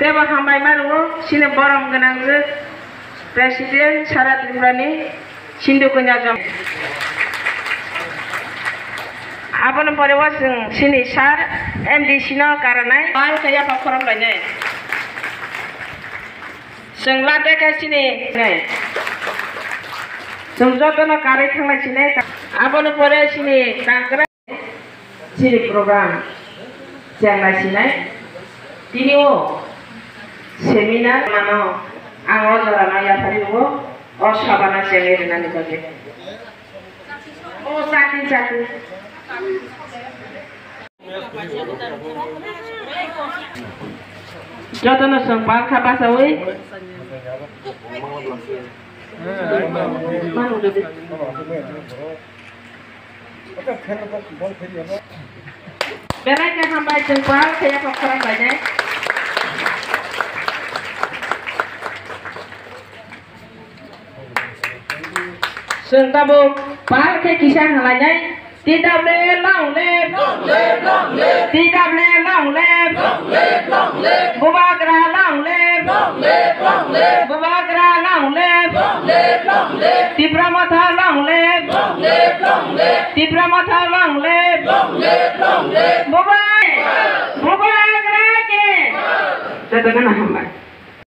Seba hambai maru sini borom genang Presiden Syarat Limrani Sindu Kunyajam. Apa nampak waseng sini sar MD Sino karena mal kaya pakoram banyak. Senglate ke sini nih. Semjotono kari thangla sini. Apa nampak sini tangkra sini program jangla sini. Ini seminar mana angol jalan ayat hari sabana cengir nanti bagi. Satu. Jotono sempal kapas awi. Mana udah deh. Beraknya sampai sempal kayak kokoran banyak. Sentabu parke kisah halanya tidak boleh long live, tidak boleh long live, bubagra long live, bubagra long live, Tipramata long live, Tipramata long live, bubagra ke,